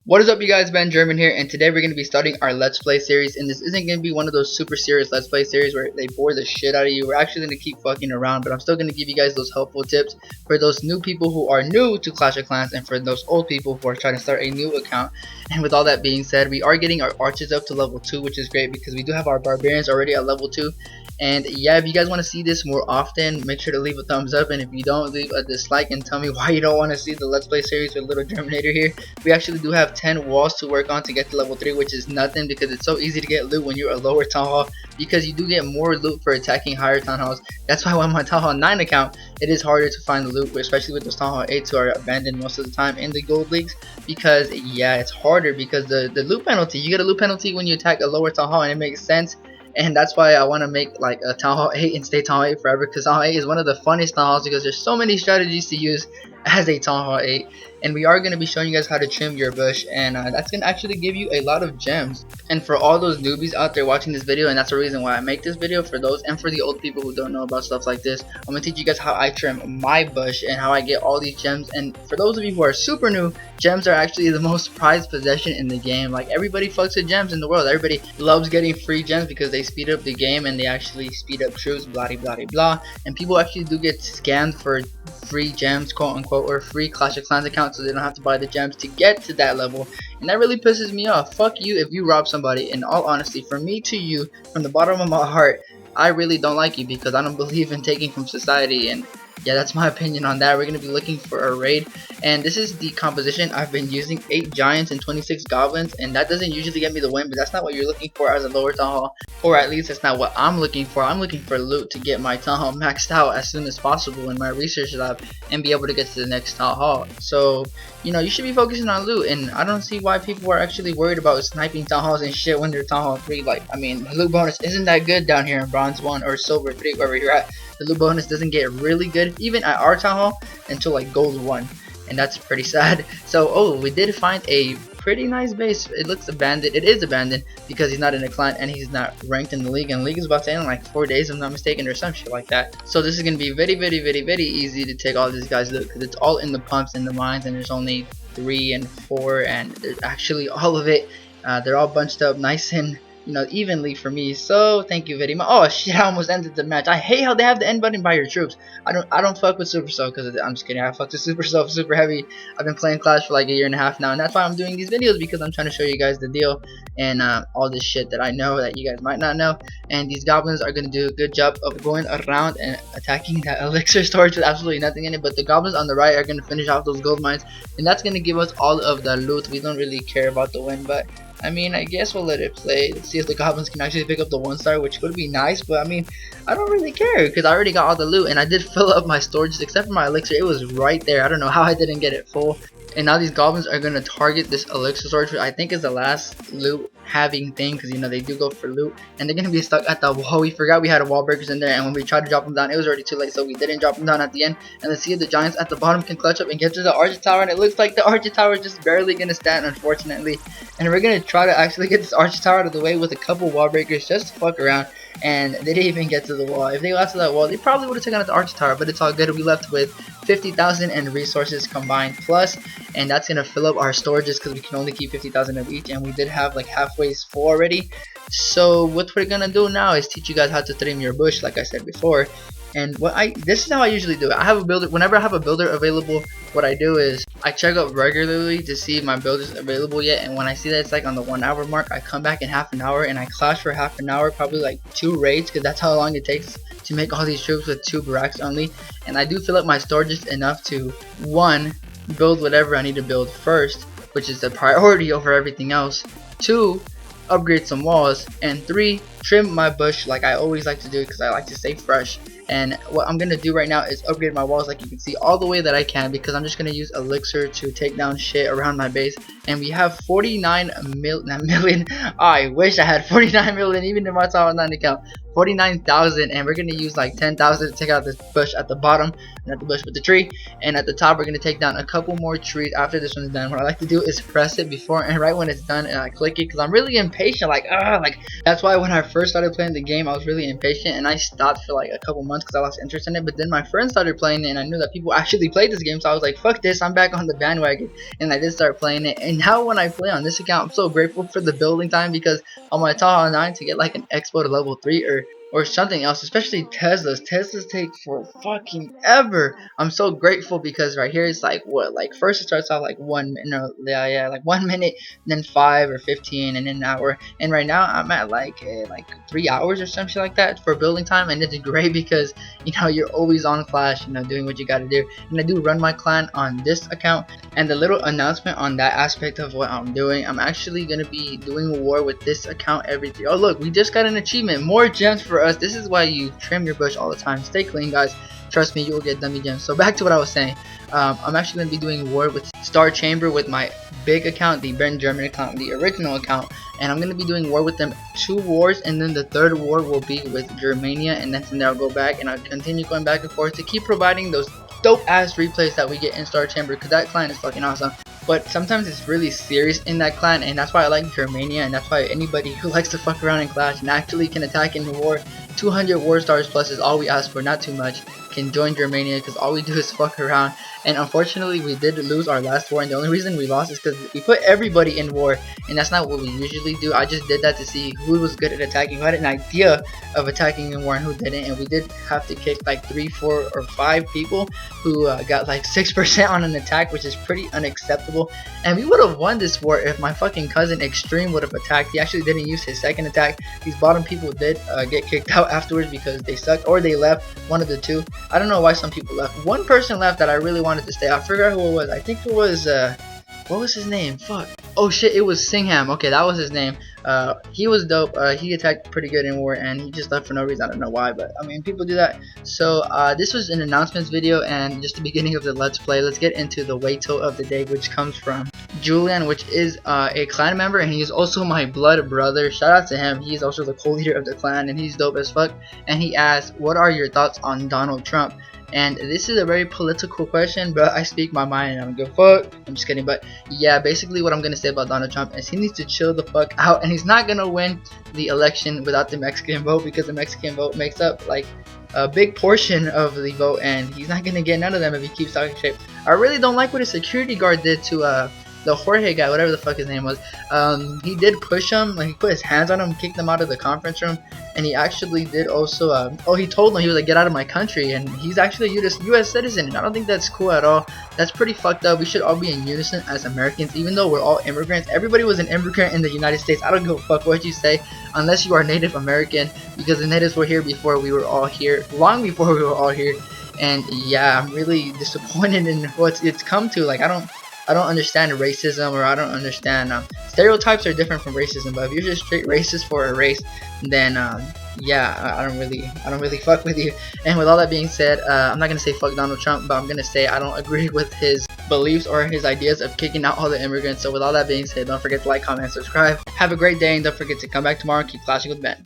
What is up, you guys? Ben German here, and today we're going to be starting our Let's Play series. And this isn't going to be one of those super serious Let's Play series where they bore the shit out of you. We're actually going to keep fucking around, but I'm still going to give you guys those helpful tips for those new people who are new to Clash of Clans and for those old people who are trying to start a new account. And with all that being said, we are getting our archers up to level 2, which is great because we do have our barbarians already at level 2. And yeah, if you guys want to see this more often, make sure to leave a thumbs up, and if you don't, leave a dislike and tell me why you don't want to see the Let's Play series with little Germinator here. We actually do have 10 walls to work on to get to level 3, which is nothing because it's so easy to get loot when you're a lower town hall, because you do get more loot for attacking higher town halls. That's why on my town hall 9 account it is harder to find the loot, especially with those town hall 8s who are abandoned most of the time in the gold leagues, because yeah, it's harder because the loot penalty, you get a loot penalty when you attack a lower town hall, and it makes sense. And that's why I want to make like a Town Hall 8 and stay Town Hall 8 forever, because Town Hall 8 is one of the funniest Town Halls because there's so many strategies to use as a Town Hall 8. And we are going to be showing you guys how to trim your bush, and that's going to actually give you a lot of gems. And for all those newbies out there watching this video, and that's the reason why I make this video, for those and for the old people who don't know about stuff like this, I'm going to teach you guys how I trim my bush and how I get all these gems. And for those of you who are super new, gems are actually the most prized possession in the game. Like, everybody fucks with gems in the world. Everybody loves getting free gems because they speed up the game and they actually speed up troops, blah blah blah blah. And people actually do get scammed for free gems, quote unquote, or free Clash of Clans accounts, so they don't have to buy the gems to get to that level. And that really pisses me off. Fuck you if you rob somebody. In all honesty, from me to you, from the bottom of my heart, I really don't like you because I don't believe in taking from society. And yeah, that's my opinion on that. We're going to be looking for a raid, and this is the composition. I've been using 8 giants and 26 goblins, and that doesn't usually get me the win, but that's not what you're looking for as a lower town hall, or at least that's not what I'm looking for. I'm looking for loot to get my town hall maxed out as soon as possible in my research lab and be able to get to the next town hall. So, you know, you should be focusing on loot, and I don't see why people are actually worried about sniping town halls and shit when they're town hall 3. Like, I mean, the loot bonus isn't that good down here in bronze 1 or silver 3, wherever you're at. The loot bonus doesn't get really good even at our town hall until like gold 1, and that's pretty sad. So, oh, we did find a pretty nice base. It looks abandoned. It is abandoned because he's not in a clan and he's not ranked in the league, and the league is about to end in like 4 days if I'm not mistaken, or some shit like that. So this is gonna be very easy to take all these guys loot because it's all in the pumps and the mines, and there's only 3 and 4, and there's actually all of it. They're all bunched up nice and, you know, evenly for me. So thank you very much. Oh shit, I almost ended the match. I hate how they have the end button by your troops. I don't fuck with Supercell because I'm just kidding. I fuck with Supercell super heavy. I've been playing Clash for like a year and a half now, and that's why I'm doing these videos, because I'm trying to show you guys the deal and all this shit that I know that you guys might not know. And these goblins are gonna do a good job of going around and attacking that elixir storage with absolutely nothing in it. But the goblins on the right are gonna finish off those gold mines, and that's gonna give us all of the loot. We don't really care about the win, but I mean, I guess we'll let it play. Let's see if the goblins can actually pick up the 1-star, which would be nice, but I mean, I don't really care because I already got all the loot, and I did fill up my storages except for my elixir. It was right there. I don't know how I didn't get it full. And now these goblins are going to target this elixir storage, which I think is the last loot having thing, because, you know, they do go for loot, and they're going to be stuck at the wall. We forgot we had a wall breakers in there, and when we tried to drop them down, it was already too late, so we didn't drop them down at the end. And let's see if the giants at the bottom can clutch up and get to the archer tower, and it looks like the archer tower is just barely going to stand, unfortunately. And we're going to try to actually get this archer tower out of the way with a couple wall breakers just to fuck around. And they didn't even get to the wall. If they got to that wall, they probably would have taken out the archer tower, but it's all good. We left with 50,000 and resources combined plus, and that's gonna fill up our storages because we can only keep 50,000 of each, and we did have like halfway full already. So what we're gonna do now is teach you guys how to trim your bush, like I said before. And this is how I usually do it. I have a builder. Whenever I have a builder available, what I do is I check up regularly to see if my builder is available yet. And when I see that it's like on the 1 hour mark, I come back in half an hour and I clash for half an hour, probably like 2 raids, because that's how long it takes to make all these troops with 2 barracks only. And I do fill up my storages enough to, 1, build whatever I need to build first, which is the priority over everything else. 2, upgrade some walls, and 3, trim my bush like I always like to do because I like to stay fresh. And what I'm gonna do right now is upgrade my walls, like you can see, all the way that I can, because I'm just gonna use elixir to take down shit around my base. And we have 49 million. I wish I had 49 million even in my top 9 account. 49,000, and we're gonna use like 10,000 to take out this bush at the bottom, not the bush but the tree. And at the top we're gonna take down a couple more trees after this one's done. What I like to do is press it before and right when it's done, and I click it because I'm really impatient. Like that's why when I first started playing the game, I was really impatient and I stopped for like a couple months because I lost interest in it. But then my friends started playing it and I knew that people actually played this game, so I was like, fuck this, I'm back on the bandwagon, and I did start playing it. And now when I play on this account, I'm so grateful for the building time, because on my Tahoe 9 to get like an expo to level 3 or something else, especially Teslas take for fucking ever. I'm so grateful because right here it's like, what, like first it starts out like 1 minute, yeah, like 1 minute, then 5 or 15, and then an hour. And right now I'm at like 3 hours or something like that for building time, and it's great because you're always on Clash, doing what you gotta do. And I do run my clan on this account. And the little announcement on that aspect of what I'm doing, I'm actually gonna be doing war with this account every 3. Oh look, we just got an achievement, more gems for us. This is why you trim your bush all the time. Stay clean, guys. Trust me, you will get dummy gems. So back to what I was saying. I'm actually going to be doing war with Star Chamber with my big account, the German account, the original account. And I'm going to be doing war with them 2 wars, and then the 3rd war will be with Germania, and then from there I'll go back and I'll continue going back and forth to keep providing those dope ass replays that we get in Star Chamber, because that clan is fucking awesome. But sometimes it's really serious in that clan, and that's why I like Germania, and that's why anybody who likes to fuck around in Clash and actually can attack in war, 200 war stars plus is all we ask for, not too much, can join Germania, because all we do is fuck around. And unfortunately we did lose our last war, and the only reason we lost is because we put everybody in war, and that's not what we usually do. I just did that to see who was good at attacking, who had an idea of attacking in war and who didn't. And we did have to kick like 3, 4, or 5 people who got like 6% on an attack, which is pretty unacceptable. And we would have won this war if my fucking cousin Extreme would have attacked. He actually didn't use his second attack. These bottom people did get kicked out afterwards because they sucked, or they left, one of the two. I don't know why some people left. One person left that I really wanted to stay. I forgot who it was. I think it was what was his name? Fuck. Oh shit, it was Singham. Okay, that was his name. He was dope. He attacked pretty good in war, and he just left for no reason. I don't know why, but I mean, people do that. So this was an announcements video and just the beginning of the Let's Play. Let's get into the Wayto of the day, which comes from Julian, which is a clan member, and he is also my blood brother. Shout out to him. He's also the co-leader of the clan, and he's dope as fuck. And he asked, what are your thoughts on Donald Trump? And this is a very political question, but I speak my mind and I don't give a fuck. I'm just kidding, but yeah, basically what I'm gonna say about Donald Trump is he needs to chill the fuck out, and he's not gonna win the election without the Mexican vote, because the Mexican vote makes up like a big portion of the vote, and he's not gonna get none of them if he keeps talking shit. I really don't like what his security guard did to the Jorge guy, whatever the fuck his name was. He did push him, like he put his hands on him, kicked him out of the conference room, and he actually did also, he told him, he was like, get out of my country, and he's actually a US citizen, and I don't think that's cool at all. That's pretty fucked up. We should all be in unison as Americans, even though we're all immigrants. Everybody was an immigrant in the United States. I don't give a fuck what you say, unless you are Native American, because the natives were here before we were all here, long before we were all here. And yeah, I'm really disappointed in what it's come to. Like, I don't understand racism, or I don't understand stereotypes are different from racism, but if you're just straight racist for a race, then yeah, I don't really fuck with you. And with all that being said, I'm not gonna say fuck Donald Trump, but I'm gonna say I don't agree with his beliefs or his ideas of kicking out all the immigrants. So with all that being said, don't forget to like, comment, and subscribe. Have a great day, and don't forget to come back tomorrow and keep clashing with Ben.